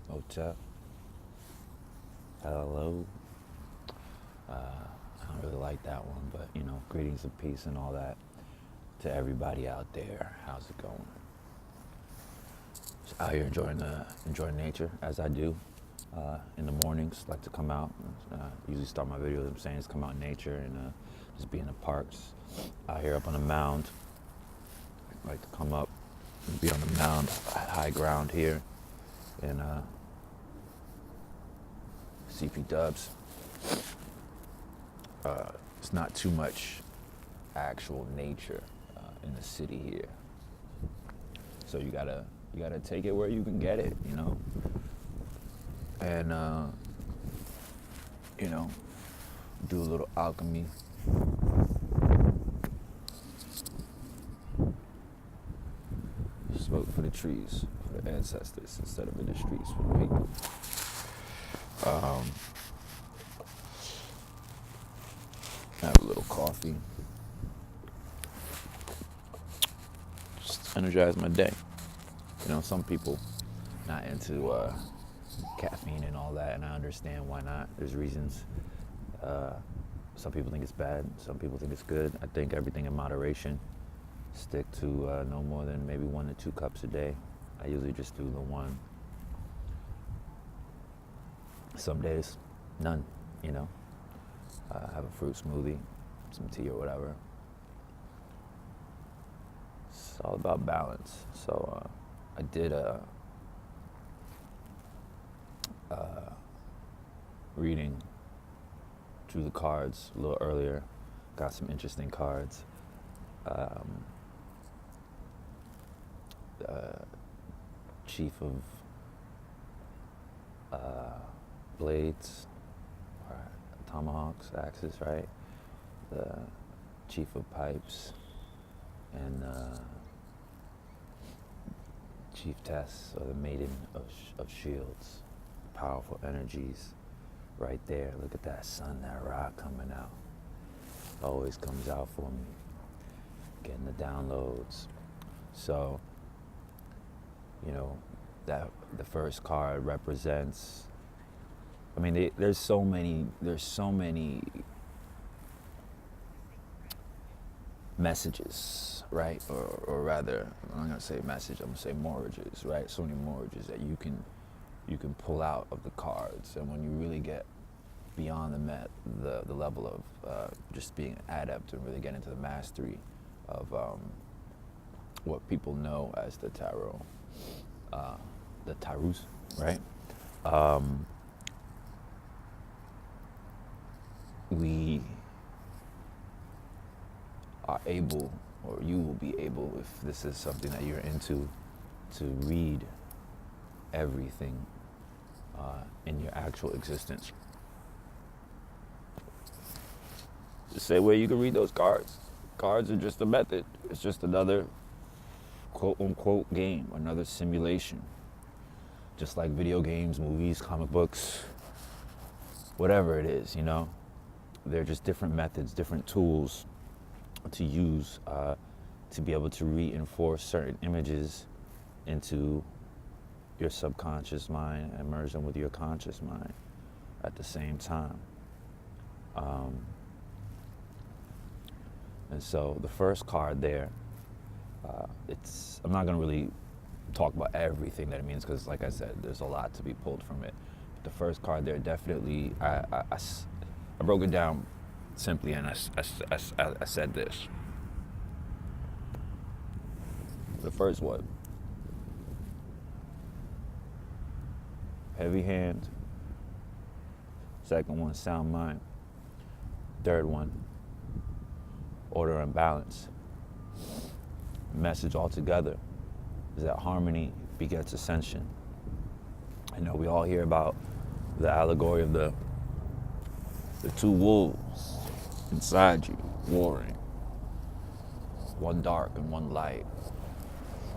Hotel. Hello. I don't really like that one, but greetings of peace and all that to everybody out there. How's it going? Just out here enjoying nature as I do in the mornings. Like to come out. Usually start my videos. I'm saying is come out in nature and just be in the parks. Out here up on the mound. I like to come up and be on the mound, high ground here in CP Dubs. It's not too much actual nature in the city here, so you gotta take it where you can get it, and do a little alchemy. Smoke for the trees, for the ancestors, instead of in the streets for the people. Have a little coffee. Just energize my day. Some people not into caffeine and all that, and I understand why not. There's reasons. Some people think it's bad. Some people think it's good. I think everything in moderation. Stick to no more than maybe 1 to 2 cups a day. I usually just do the one. Some days, none, have a fruit smoothie, some tea or whatever. It's all about balance. So I did a reading through the cards a little earlier. Got some interesting cards. Chief of blades, or tomahawks, axes, right? The chief of pipes, and chiefess, or the maiden of shields. Powerful energies right there. Look at that sun, that rock coming out. Always comes out for me. Getting the downloads. So, that the first card represents. I mean, there's so many messages, right? Or rather, I'm not gonna say message. I'm gonna say mortgages, right? So many mortgages that you can pull out of the cards, and when you really get beyond the level of just being an adept and really get into the mastery of what people know as the tarot, the tarots, right? We are able, or you will be able, if this is something that you're into, to read everything in your actual existence. The same way you can read those cards. Cards are just a method. It's just another quote-unquote game, another simulation. Just like video games, movies, comic books, whatever it is, They're just different methods, different tools to use to be able to reinforce certain images into your subconscious mind and merge them with your conscious mind at the same time. And so the first card there, I'm not gonna really talk about everything that it means, because like I said, there's a lot to be pulled from it. But the first card there, definitely, I broke it down simply, and I said this. The first one, heavy hand. Second one, sound mind. Third one, order and balance. Message altogether is that harmony begets ascension. We all hear about the allegory of the two wolves inside you warring. One dark and one light.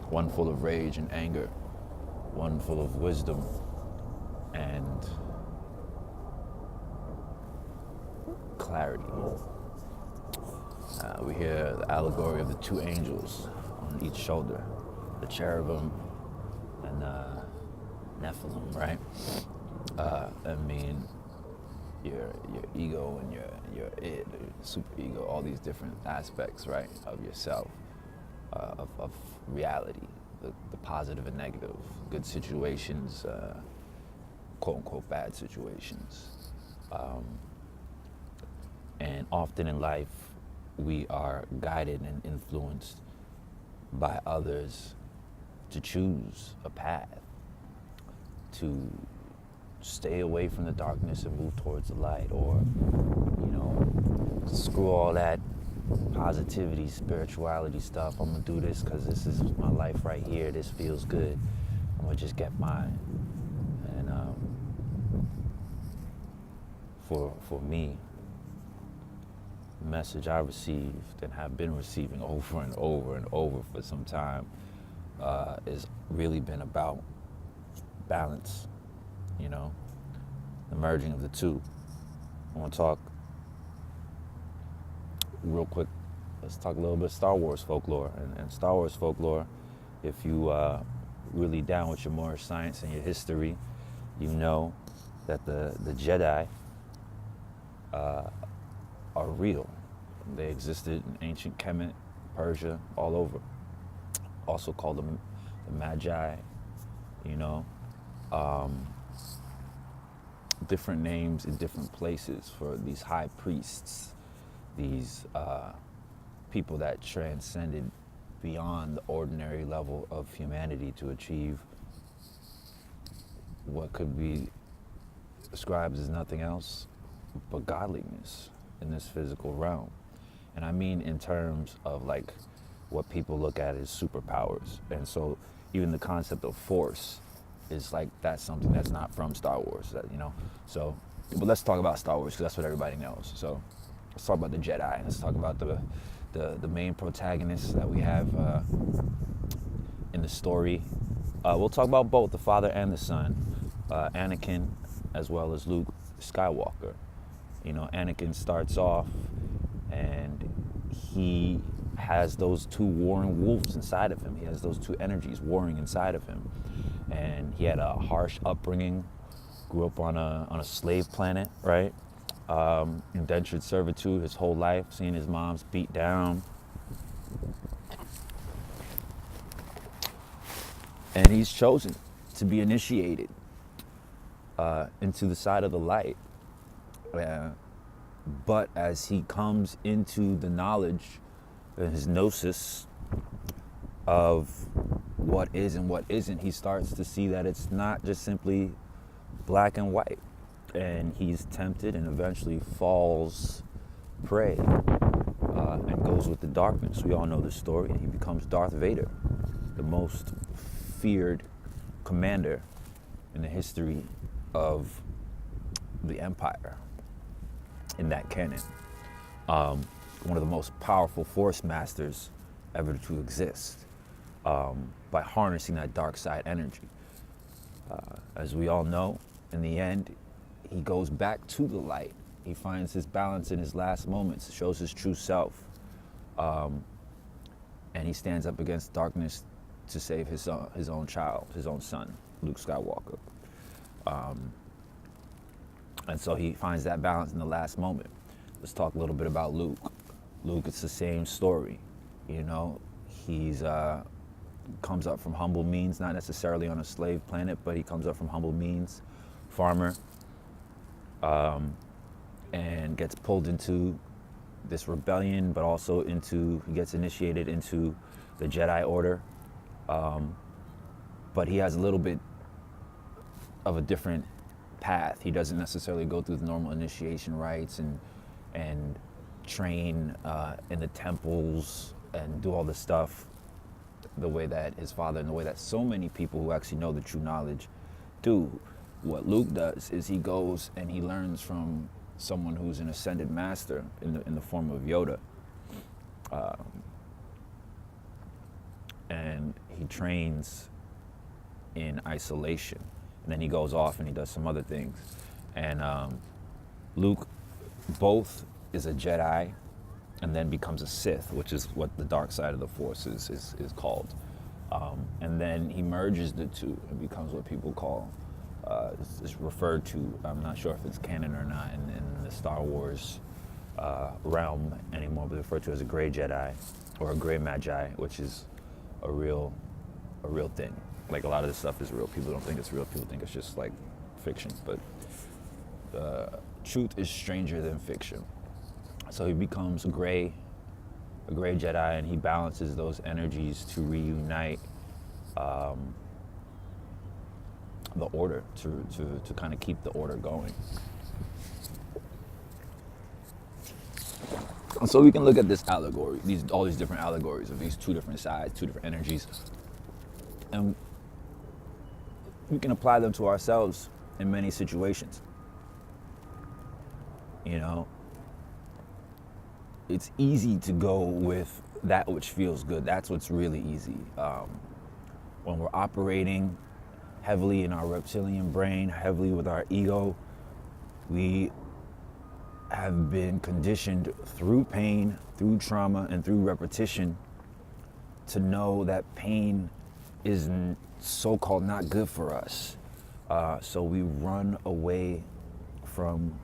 One full of rage and anger. One full of wisdom and clarity. We hear the allegory of the two angels on each shoulder, the cherubim and Nephilim, right? I mean, your ego and your id, your super ego, all these different aspects, right, of yourself, of reality, the positive and negative, good situations, quote unquote bad situations. And often in life, we are guided and influenced by others to choose a path, to stay away from the darkness and move towards the light, or, screw all that positivity, spirituality stuff. I'm gonna do this because this is my life right here. This feels good. I'm gonna just get mine. And for me, the message I received and have been receiving over and over and over for some time has really been about balance, the merging of the two. I want to talk real quick. Let's talk a little bit of Star Wars folklore. And Star Wars folklore, if you really down with your more science and your history, you know that the Jedi are real. They existed in ancient Kemet, Persia, all over. Also called them the Magi, different names in different places for these high priests, these people that transcended beyond the ordinary level of humanity to achieve what could be described as nothing else but godliness in this physical realm. And I mean in terms of like what people look at as superpowers. And so even the concept of force is like, that's something that's not from Star Wars, So, but let's talk about Star Wars because that's what everybody knows. So let's talk about the Jedi. Let's talk about the main protagonists that we have in the story. We'll talk about both the father and the son, Anakin as well as Luke Skywalker. Anakin starts off and he has those two warring wolves inside of him. He has those two energies warring inside of him. And he had a harsh upbringing, grew up on a slave planet, right? Indentured servitude his whole life, seeing his mom's beat down. And he's chosen to be initiated into the side of the light. But as he comes into the knowledge, his gnosis of what is and what isn't, he starts to see that it's not just simply black and white. And he's tempted and eventually falls prey and goes with the darkness. We all know the story. And he becomes Darth Vader, the most feared commander in the history of the Empire in that canon. One of the most powerful force masters ever to exist, by harnessing that dark side energy. As we all know, in the end, he goes back to the light. He finds his balance in his last moments, shows his true self, and he stands up against darkness to save his own child, his own son, Luke Skywalker. And so he finds that balance in the last moment. Let's talk a little bit about Luke. Luke, it's the same story. He's comes up from humble means, not necessarily on a slave planet, but he comes up from humble means, farmer, and gets pulled into this rebellion, but also he gets initiated into the Jedi Order. But he has a little bit of a different path. He doesn't necessarily go through the normal initiation rites and train in the temples and do all the stuff the way that his father and the way that so many people who actually know the true knowledge do. What Luke does is he goes and he learns from someone who's an ascended master in the form of Yoda. And he trains in isolation. And then he goes off and he does some other things. And Luke both is a Jedi and then becomes a Sith, which is what the dark side of the Force is called. And then he merges the two and becomes what people call, it's referred to, I'm not sure if it's canon or not in the Star Wars realm anymore, but referred to as a gray Jedi or a gray Magi, which is a real thing. Like, a lot of this stuff is real. People don't think it's real. People think it's just like fiction, but truth is stranger than fiction. So he becomes a gray Jedi, and he balances those energies to reunite the order, to kind of keep the order going. And so we can look at this allegory, all these different allegories of these two different sides, two different energies, and we can apply them to ourselves in many situations. You know, it's easy to go with that which feels good. That's what's really easy. When we're operating heavily in our reptilian brain, heavily with our ego, we have been conditioned through pain, through trauma, and through repetition to know that pain is so-called not good for us. So we run away from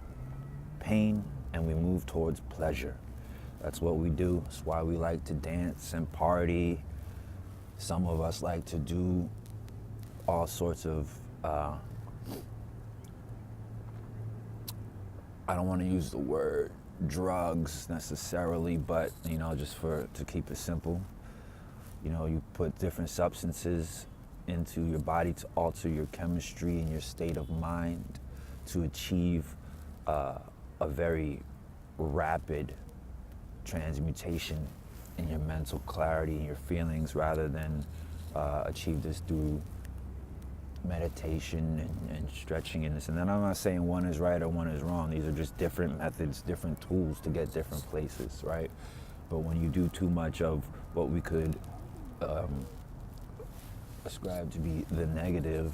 pain and we move towards pleasure. That's what we do. That's why we like to dance and party. Some of us like to do all sorts of, I don't want to use the word drugs necessarily, but, you know, just to keep it simple, you know, you put different substances into your body to alter your chemistry and your state of mind to achieve a very rapid transmutation in your mental clarity and your feelings, rather than achieve this through meditation and stretching in this. And then I'm not saying one is right or one is wrong. These are just different methods, different tools to get different places, right? But when you do too much of what we could ascribe to be the negative,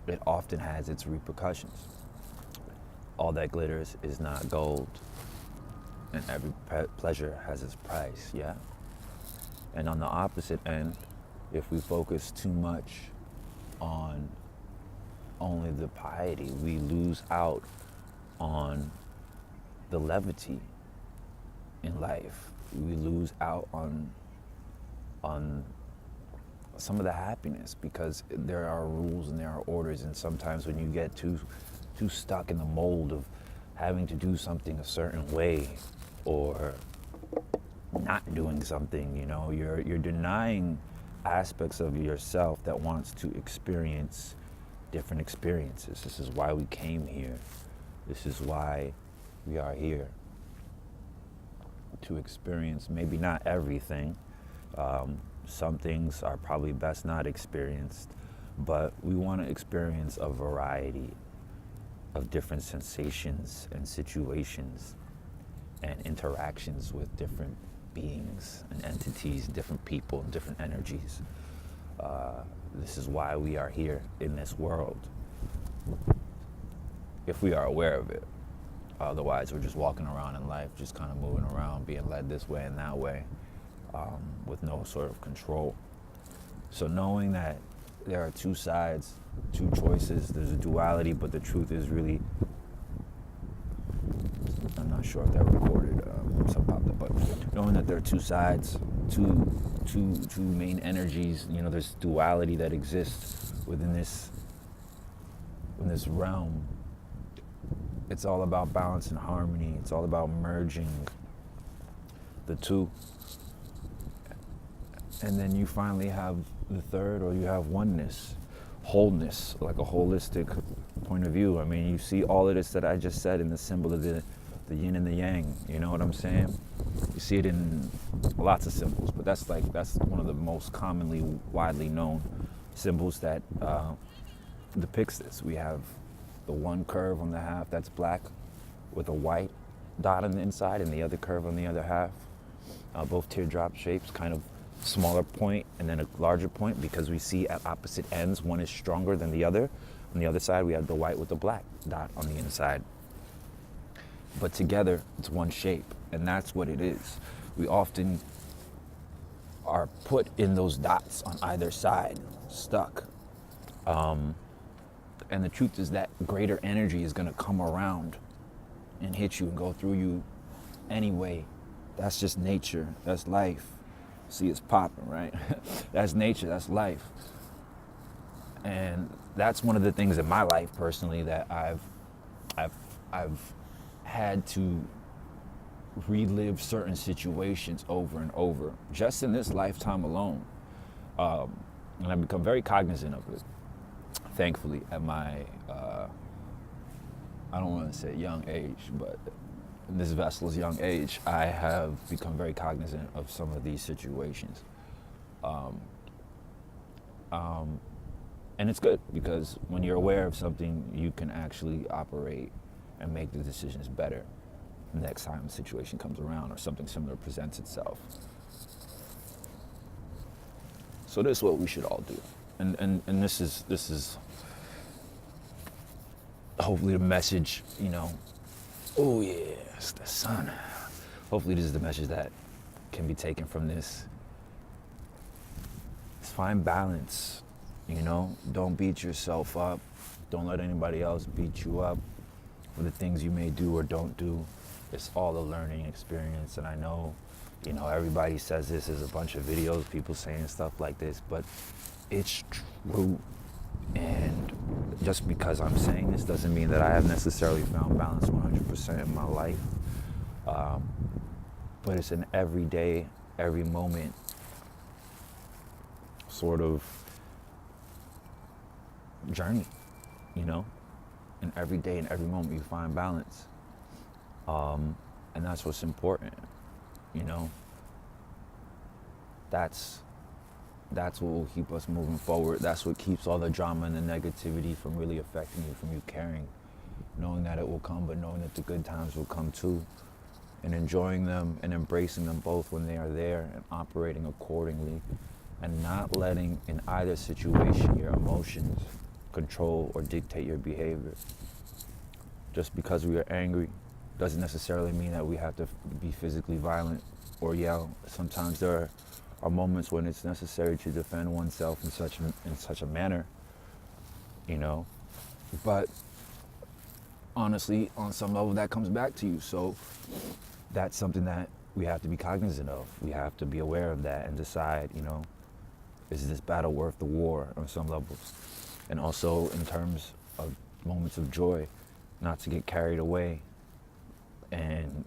it often has its repercussions. All that glitters is not gold, and every pleasure has its price, yeah? And on the opposite end, if we focus too much on only the piety, we lose out on the levity in life. We lose out on some of the happiness, because there are rules and there are orders, and sometimes when you get too stuck in the mold of having to do something a certain way or not doing something, you know, you're denying aspects of yourself that wants to experience different experiences. This is why we came here. This is why we are here, to experience maybe not everything. Some things are probably best not experienced, but we want to experience a variety of different sensations and situations and interactions with different beings and entities, different people, and different energies. This is why we are here in this world, if we are aware of it. Otherwise, we're just walking around in life, just kind of moving around, being led this way and that way, with no sort of control. So knowing that there are two sides, two choices, there's a duality, but the truth is really, I'm not sure if that recorded, some popped up, but knowing that there are two sides, two main energies, you know, there's duality that exists within this realm. It's all about balance and harmony. It's all about merging the two. And then you finally have the third, or you have oneness, wholeness, like a holistic point of view. I mean, you see all of this that I just said in the symbol of the yin and the yang, you know what I'm saying? You see it in lots of symbols, but that's one of the most commonly, widely known symbols that depicts this. We have the one curve on the half that's black with a white dot on the inside, and the other curve on the other half, both teardrop shapes, kind of smaller point and then a larger point, because we see at opposite ends one is stronger than the other. On the other side we have the white with the black dot on the inside, but together it's one shape, and that's what it is. We often are put in those dots on either side, stuck. And the truth is that greater energy is going to come around and hit you and go through you anyway. That's just nature. That's life. See, it's popping, right? That's nature. That's life. And that's one of the things in my life personally that I've had to relive certain situations over and over, just in this lifetime alone. And I've become very cognizant of it. Thankfully, at my, I don't want to say young age, but in this vessel's young age, I have become very cognizant of some of these situations. And it's good because when you're aware of something, you can actually operate and make the decisions better next time a situation comes around or something similar presents itself. So this is what we should all do. And this is hopefully the message, you know, oh yeah, it's the sun. Hopefully this is the message that can be taken from this. It's find balance, you know, don't beat yourself up. Don't let anybody else beat you up for the things you may do or don't do. It's all a learning experience. And I know, you know, everybody says this, there's a bunch of videos, people saying stuff like this, but it's true. And just because I'm saying this doesn't mean that I have necessarily found balance 100% in my life. But it's an everyday, every moment sort of journey, you know? And every day and every moment you find balance. And that's what's important, you know? That's what will keep us moving forward. That's what keeps all the drama and the negativity from really affecting you, from you caring. Knowing that it will come, but knowing that the good times will come too. And enjoying them and embracing them both when they are there and operating accordingly. And not letting, in either situation, your emotions control or dictate your behavior. Just because we are angry doesn't necessarily mean that we have to be physically violent or yell. Sometimes there are moments when it's necessary to defend oneself in such a manner, you know. But honestly, on some level, that comes back to you. So that's something that we have to be cognizant of. We have to be aware of that and decide, you know, is this battle worth the war on some levels? And also in terms of moments of joy, not to get carried away and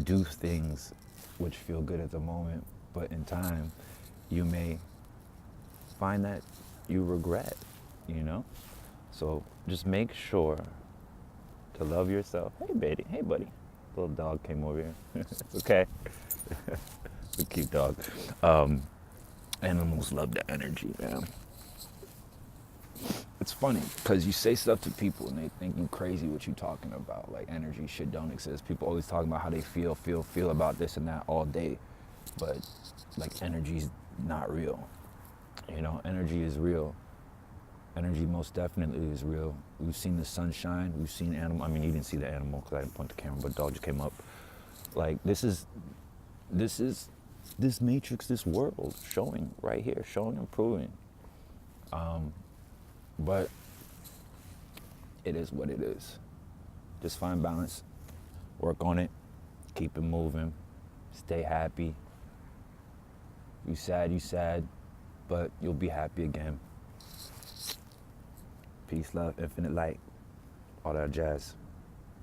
do things which feel good at the moment, but in time, you may find that you regret, you know? So just make sure to love yourself. Hey, baby. Hey, buddy. Little dog came over here. It's okay. The cute dog. Animals love the energy, man. It's funny because you say stuff to people and they think you crazy what you talking about. Like energy shit don't exist. People always talking about how they feel about this and that all day. But like energy's not real. You know, energy is real. Energy most definitely is real. We've seen the sunshine. We've seen animal. I mean, you didn't see the animal because I didn't point the camera, but the dog just came up. Like this matrix, this world showing right here, showing and proving. But it is what it is. Just find balance, work on it, keep it moving, stay happy. You sad, but you'll be happy again. Peace, love, infinite light, all that jazz.